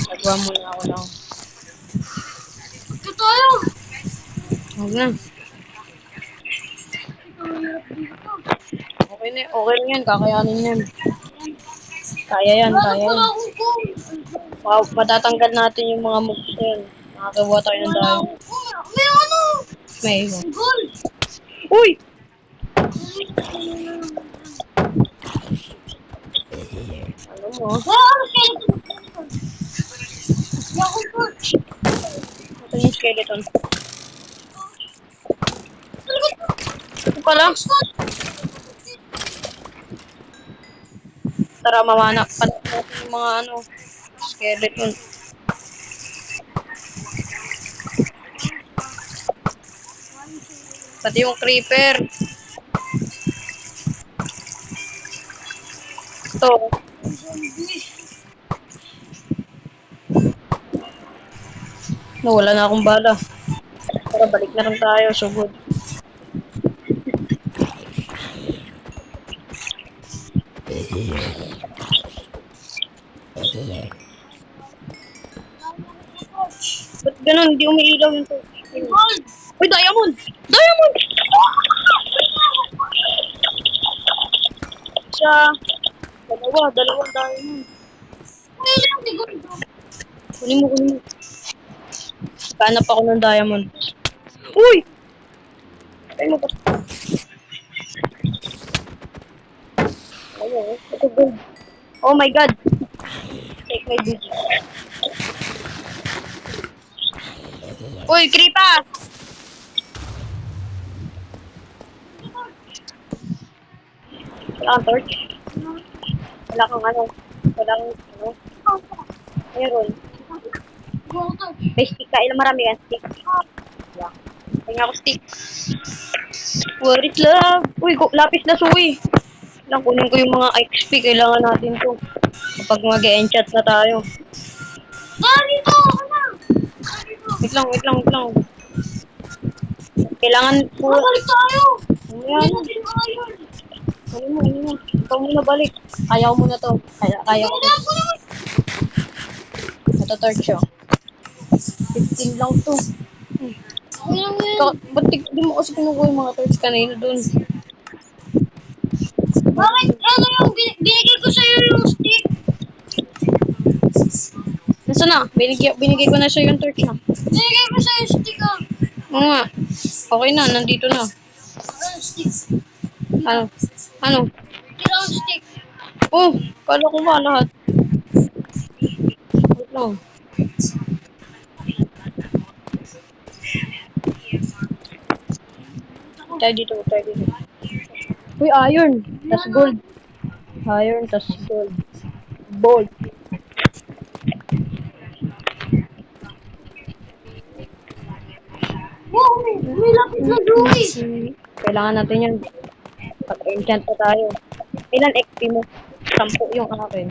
Nagawa muna ako lang. Ito tayo. Huwag na. Okay na, okay na yan. Kakayanin yan. Kaya yan, kaya yan. Wala akong gold. Wow, matatanggal natin yung mga moves na yan. Nakagawa tayo ng Wala dahil. akong gold. May ano? May Gold. Uy! Ano mo? Wala akong skeleton. Wala akong gold. Ito yung skeleton. Ito pala. Tara, mamanak. Panak natin yung mga skeleton. Pati yung creeper. Ito. No, wala na akong bala. Tara, balik na lang tayo. So good. Ba't ganun? Hindi umiilaw yung to. Gold. Uy, diamond! Diamond! Isa. Dalawang diamond. May lang di gold. Kunin mo. Hanap ako ng diamond. Uy! Patay mo pa. Ayun, ito gold. Oh my god. Okay. may busy. Uy, Kripa! Wala kang torch? Wala kang ano? Wala kang ano? Meron. May stick ka. Ilang marami ka stick? Wala. Tingnan ako stick. What is love? Uy, lapis na suwi. Lang kunin ko yung mga XP. Kailangan natin to. Kapag mag-enchant na tayo. Dito! Ano? Wait lang. Kailangan po. Babalik tayo! Hindi Ayan. natin iron. Ano mo. Ikaw muna balik. Kaya ko muna to. Kaya ko to. Kailangan ko naman. Ito torch oh. 15 lang to. Okay lang yun. Ba't di mo kasi kinukuha yung mga torch kanina dun? Bakit? Ano yung binigay ko sa'yo yung stick? Nasaan na? Binigay ko na siya yung torch na. Binigay ko sa'yo yung stick ah. Oo nga. Okay na, nandito na. Ano stick? Ano? Ano? Tira ang stick. Oh, kala ko ba lahat? Wait lang. Tayo dito. Uy, iron. Tas gold. Iron, tas gold. Gold. Wow, may lapis na Joey. Kailangan natin yan. Pag-enchant pa tayo. Ilan XP mo? 10 yung akin.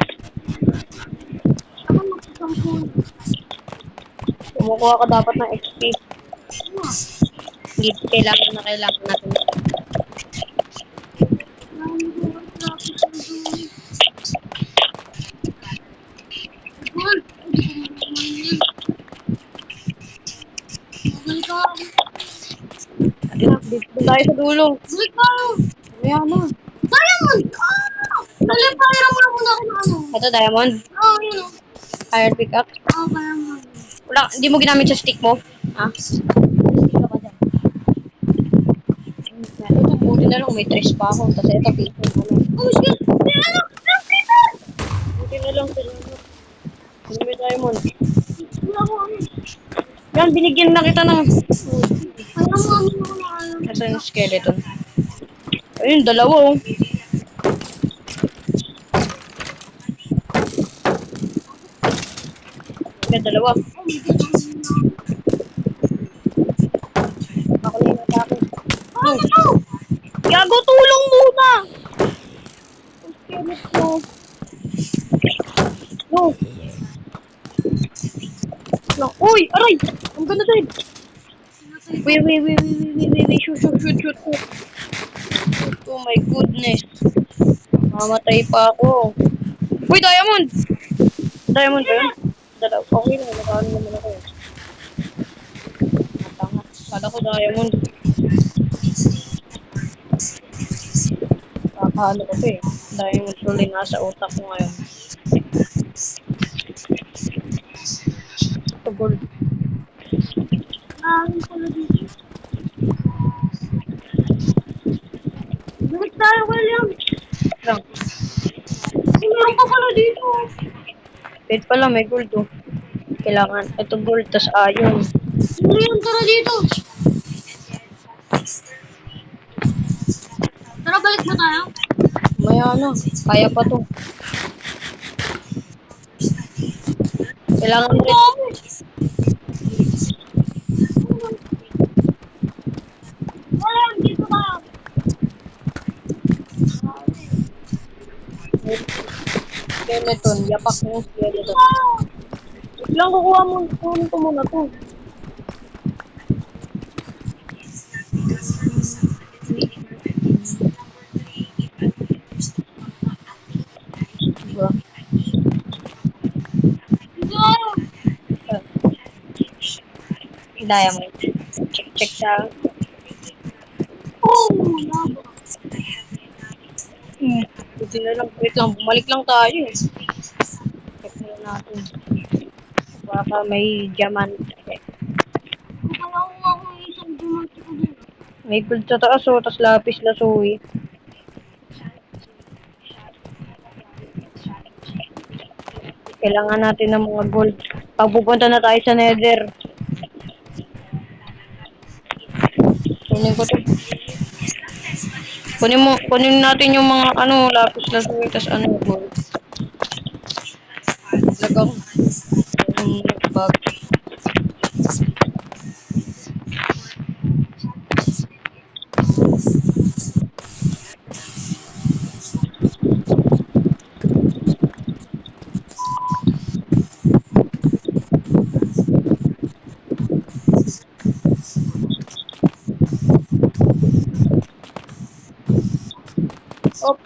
Ako magsasampun. Kumukuha ka dapat ng XP. Hindi kailangan natin. Dito tayo sa dulo. Balik tayo! Kaya na. Diamond! Dali, pahira mo na muna ako ng ano. Ito, diamond. Yun o. Iron pickaxe. Diamond. Wala, hindi mo ginamit sa stick mo? Ha? Stick ka ba dyan? Ito, buti na lang. May trace pa ako. Tapos ito, piso. Oh, shit! Buti na lang. Hindi may diamond. Wala ko ano. Yan, binigyan na kita ng... Pahira mo kami ako ng ano. Nasaan yung skeleton? Ayun, dalawa oh. May dalawa. Ako na yung atake. Ano to? Gago, tulong muna! Ang skeleton mo. No. No. Uy, aray! Ang ganda tayo. Wait. Shoot. Oh my goodness. Mamatay pa ako. Uy, diamond! Diamond ba yun? Dalaw. Okay lang, nakaano naman ako. Matanga. Kala ko diamond. Kakalo ko pa eh. Diamond tuloy nasa utak ko ngayon. Ito gold. Pala dito. Balik tayo, William. Lang. Meron pa pala dito. Wait pala, may gold oh. Kailangan. Ito gold, tas iron. William, tara dito. Tara, balik na tayo. Maya na. Kaya pa to. Kailangan mo rin. William, dito tayo. Skeleton. Yapak mo yung skeleton. Wait lang, kukunin ko muna to. Diba? Dito tayo. Diamond. Check sa... Oh, labo. Buti na lang. Wait lang, bumalik lang tayo eh. Check na natin. Baka may diamante. Kaya ako isang dumati ko dito. May gold sa taas oh, tas lapis lazuli. Kailangan natin ng mga gold. Pag pupunta na tayo sa Nether, kunin ko to. Kunin natin yung mga ano, lapis lazuli, tas ano, gold. Lagang, bag. Oh,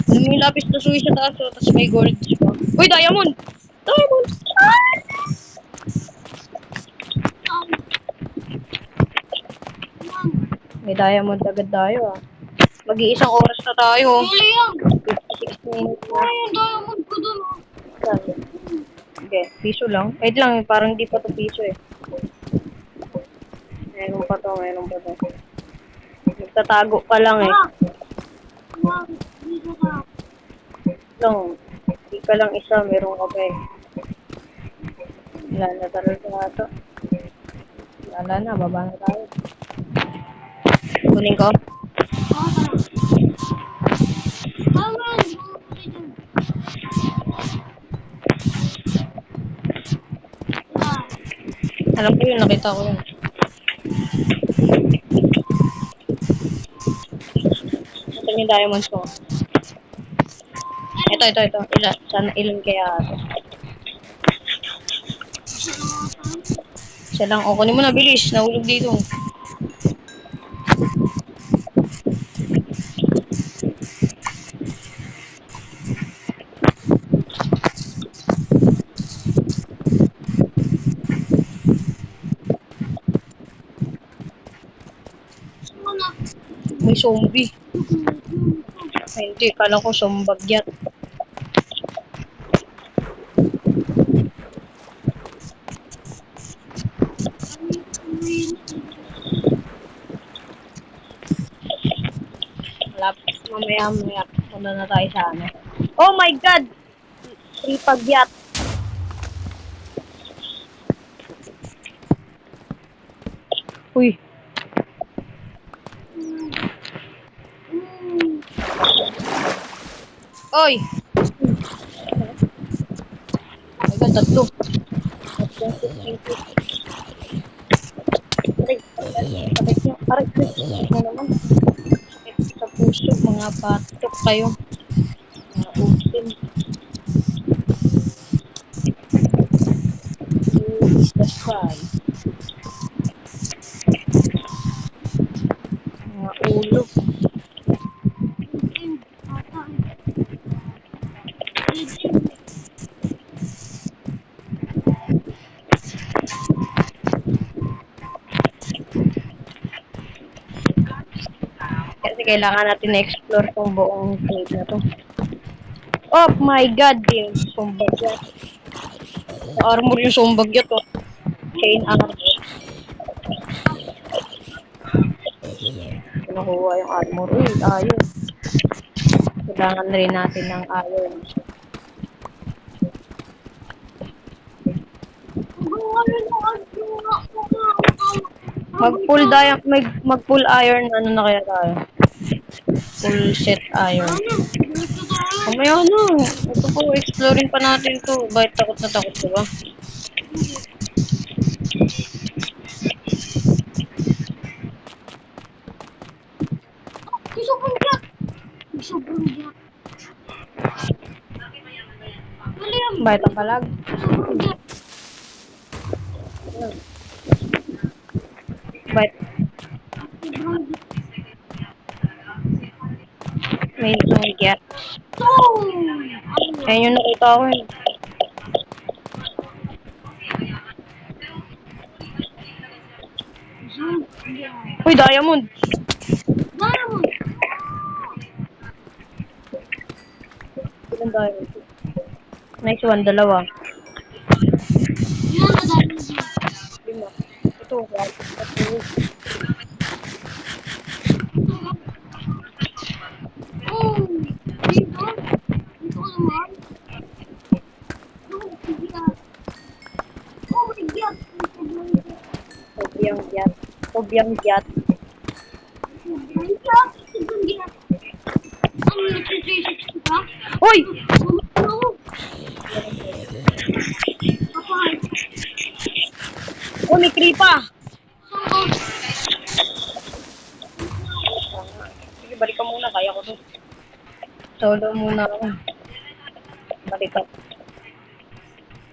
ano may lapis lazuli sa taas, oh, tas may gold pa. Uy, diamond! Diamond! May diamond agad tayo, ah. Mag-iisang oras na tayo, oh. Huli yan. 56 minutes na. Ay, yung diamond ko dun. Saan? Okay, piso lang. Wait lang, parang di pa to piso eh. Meron pa to, meron pa to. Nagtatago pa lang eh. Wow, dito ka. Lang, di ka lang isa, meron ka pa eh. Wala na talaga ito. Wala na, baba na tayo. Kunin ko. Tama, bumuli dun. Ah, Alam ko yun, nakita ko yun. Ito yung diamonds ko. Ito. Sana ilan kaya ito. Isa lang. O, kunin mo na, bilis. Nahulog dito. wala. May zombie. Ay, hindi. Kala ko sombagyat. Malapit. Mamaya. Muna na tayo sa ano. Oh my God! Tripagyat. Uy. Oy! My God, tatlo. Aray mo naman. Sa puso, mga batok kayo. Mga usin. Is the sky. Mga ulo. Kasi kailangan natin na-explore tong buong cave na to. Oh my God, yung sumbagyat. Armor yung sumbagyat, oh. Chain armor. Nakuha yung armor. Uy, ayun. Kailangan rin natin ng iron. Mag-full iron, ano na kaya tayo? Full set iron. Mamaya na. Ito po, exploring pa natin to. Bakit takot na takot, diba? Sobrang jack. Sobrang jack. Bakit ang kalag? Sobrang jack. Bakit? Sobrang jack. May sumigyat. Oh! Ayun yung nakita ko eh. Uy, diamond! Diamond! Ilan diamond? Nice one, dalawa. Yan na diamond. 5. Ito, 1, 2. Sobyang-gyat. Sobyang-gyat. Ang sarap sa ganda. Ang nagsi-360 ka? Hoy! Ano? Kapal. Oh, may kripa! Saan ka? Sige, balikan muna. Kaya ko to. Solo muna ako. Balikan.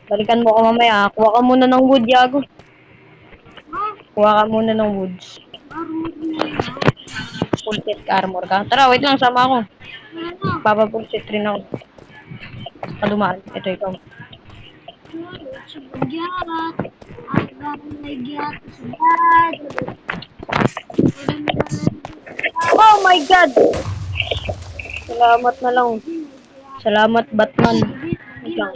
Balikan mo ako mamaya. Kuha ka muna ng wood, Yago. Ha? Kuha ka muna ng woods. Armor na yun. Full set ka, armor ka. Tara, wait lang. Sama ako. Wala na. Papa-full set rin ako. Kalumaan. Ito, ikaw. Sa bagyat. Agang may gyat. Sa bad. Oh my God! Salamat na lang. Salamat, Batman. Wait lang.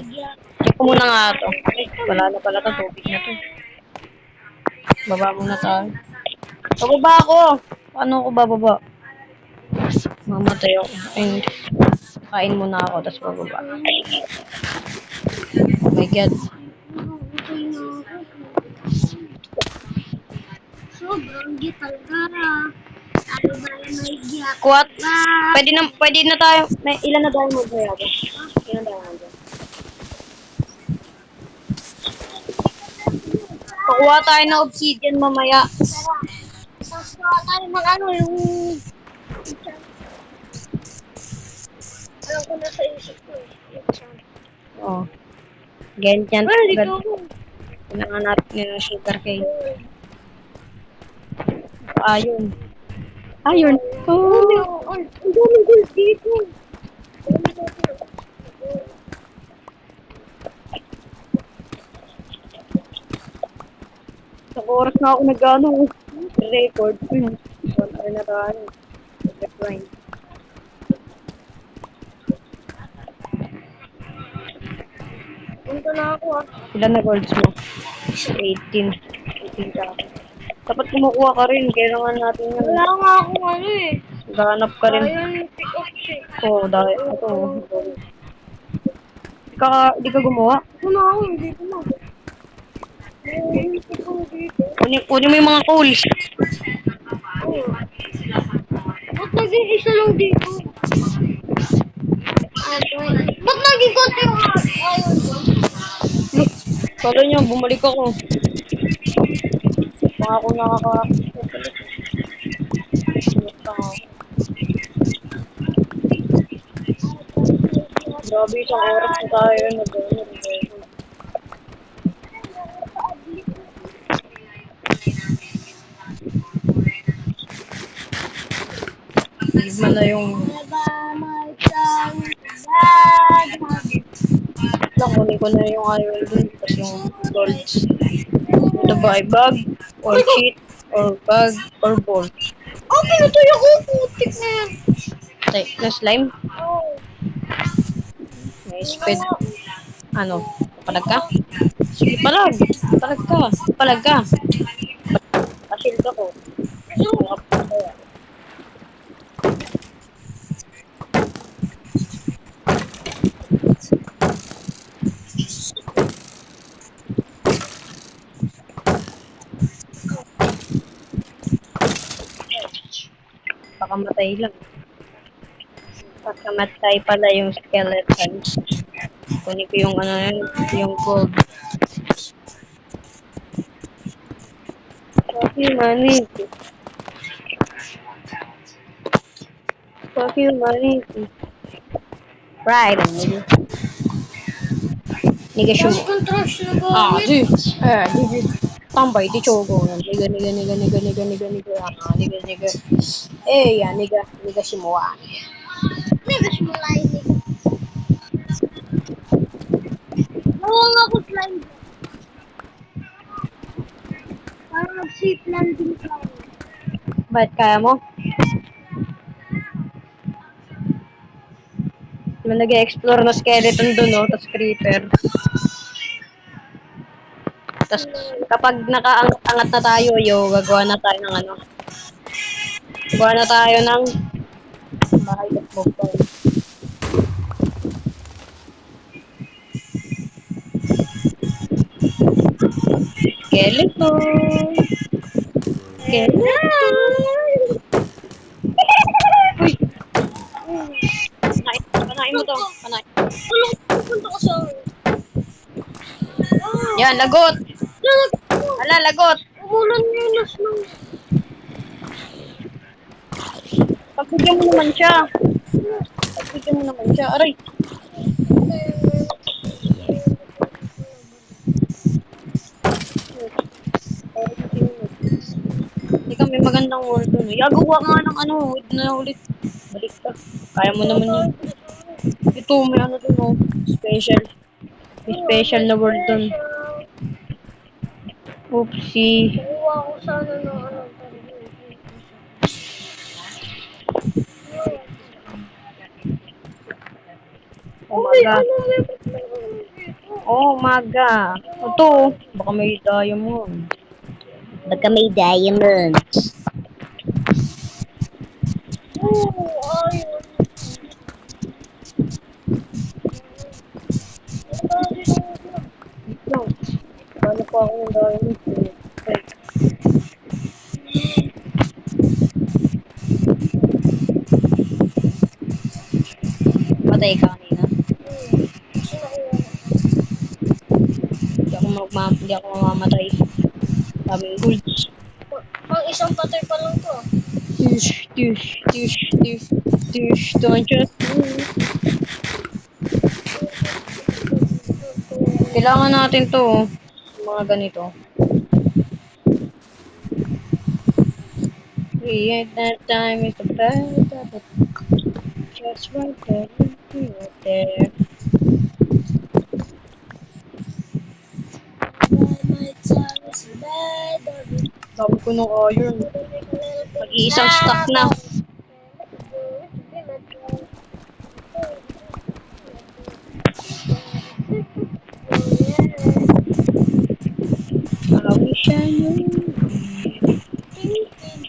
Check ko muna nga ito. Ay, wala na pala ito. Tubig na to. Baba muna tayo. Bababa ako! Paano ako bababa? Mamatay ako. Ay, kain muna ako, tapos bababa. Oh my God. Sobrang gyat talaga. Ano ba yung may gyat? Kuwat. Pwede na tayo. May, ilan na tayo mo ba yago? Ilan tayo mo dyan? Pakuha tayo ng obsidian mamaya. Tapos tayo mag-ano yung... Alam ko na sa isip ko eh. Oh. Ganyan. Well, dito Agad. ako. Kailangan natin ng sugar cane. Ayun. Ayun. Oh. Ang daming gold dito. Sa oras na ako nag-ano. Record. 1 hour na tayo. Record. Punta na ako ah. Ilan na golds mo? 18. 18 ka. Dapat kumukuha ka rin. Kailangan natin yan. Wala nga akong ano eh. Gahanap ka rin. Ayun, pick up eh. Oo, dahil. Ito. Di ka gumawa? Ito na ako, hindi ko na. Ayun, pick up dito. Kunin mo yung mga coals. Oo. Ba't naging isa lang dito? Ba't naging konti yung ayun ko? Kala nyo, bumalik ako. Baka ako Grabe, isang oras na tayo nag-ano. Tignan na yung... lang, kunin ko na yung iron dun. Tapos yung golds. Ito ba ay bag? Or cheat? Or bag? Or ball? Oh, pinutoy ako! Putik na yan! Tay, na slime? Oo. May speed. Ano? Palag ka? Sige, palag! Palag ka! Palag ka! Pasil ko. Baka matay lang. Baka matay pala yung skeleton. Kunin ko yung ano yun, yung gold. Fuck you, money. Fuck you, money. Right, nigga. Nigga, Trash shoot. kung trash na Ah, gamit. di. Tambay, di chogo. Nigga. Ah, nigga. Eh, yeah, nigga shimuan. Negas mo line eh. Nawang ako slime. Parang nag-safe landing tayo. Ba't kaya mo? May nag-explore na skeleton dun, no? Tapos creeper. Tapos, kapag nakaangat na tayo, gagawa na tayo ng ano. Gagawa na tayo ng bahay at bogpon. Skeleton! kailan. Uy, panain mo to. Panain. Wala ko pupunta ka sa akin. Yan, lagot. Ala, lagot. Umulan ngayon na snow. Pagbigyan mo naman siya. Pagbigyan mo naman siya. Aray. Ikaw may magandang word dun. Gagawa nga ng ano, wood na ulit. Balik ka. Kaya mo naman yun. Ito, may ano dun, oh. Special. May special na word dun. Oopsie. Kuha ko sana ng ano. Umaga. Oh, umaga. Ito, baka may diamond. Baka may diamond. Ayun. Ito. Paano pa ako ng diamond? Okay. Patay ka kanina. Hindi ako mamamatay. Daming golds. Pang isang patay pa lang to. Tish, tish, tish, tish, tish, don't just Kailangan natin to, oh. Mga ganito. Create that time is the best of it. Just right there, right there. Sabi ko nung iron. Mag-iisang stock na. I wish I knew.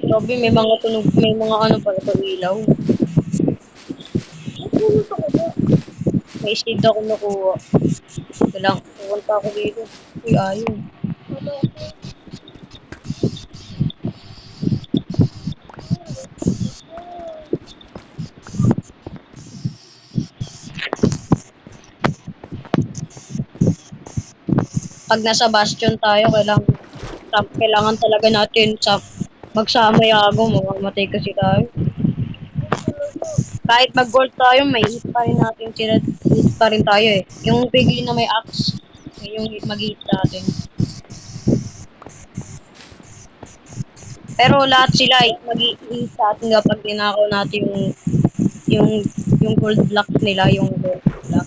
Sabi may mga tunog, may mga ano pala sa ilaw. May shade ako nakuha. Kailang, pupunta ako dito. Uy, ayun. Pag nasa bastion tayo, kailangan talaga natin magsama yago, mamamatay kasi tayo. Kahit mag-gold tayo, may hit pa rin natin sila, hit pa rin tayo eh. Yung bigay na may axe, yung mag-hit natin. Pero lahat sila mag-hit sa atin kapag tinakaw natin yung, yung gold block nila, yung gold block.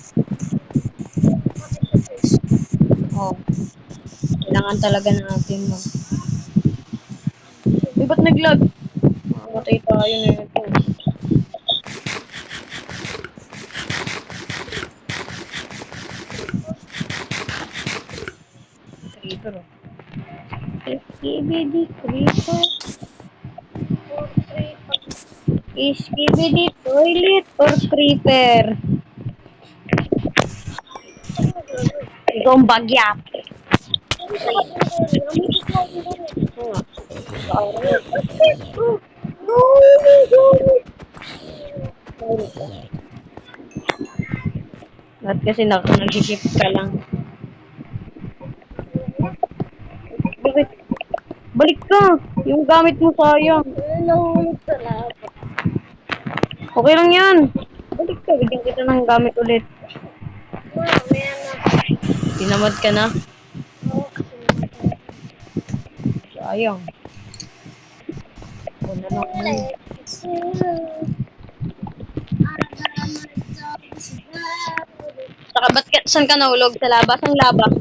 Oh. Kailangan talaga natin mag... Uy, ba't nag-lag? Makamatay tayo na ito. Creeper, oh. Skibidi creeper. Skibidi toilet or creeper? Ikaw ang bagyap. At kasi nag-ship ka lang. Bakit? Balik ka! Yung gamit mo sayang. Okay lang yan. Balik ka. Bigyan kita ng gamit ulit. Tinamad ka na. Sayang. Wala na ako. Saka saan ka nahulog? Sa labas? Ang labas?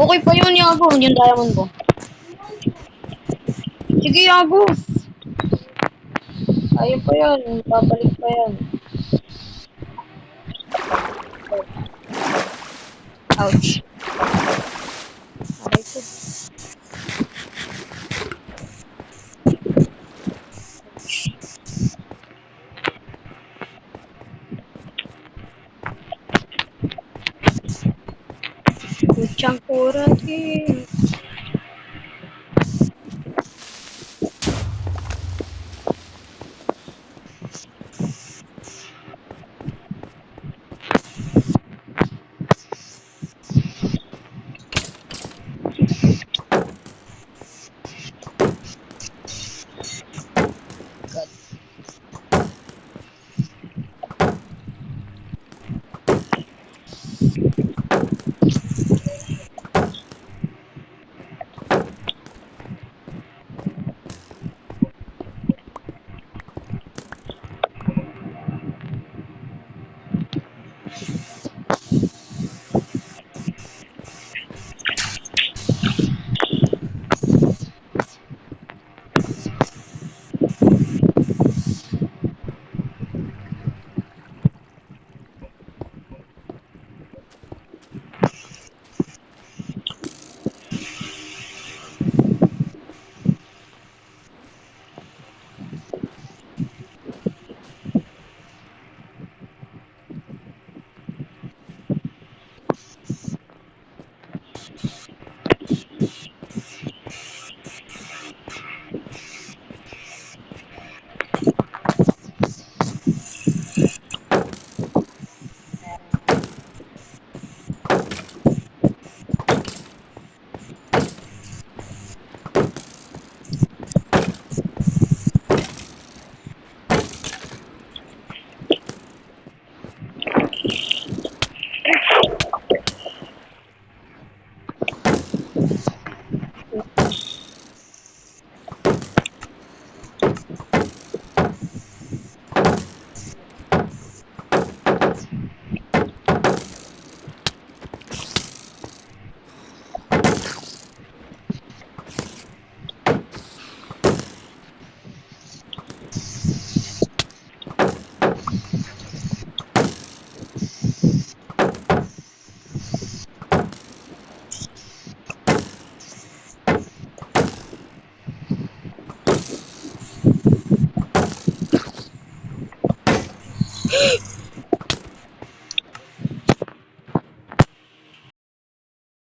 Okay pa yun, Yago. Yung diamond ko. Sige, Yago. Ayun pa yan. Babalik pa yan. Ouch. Aray ko. Chocolate.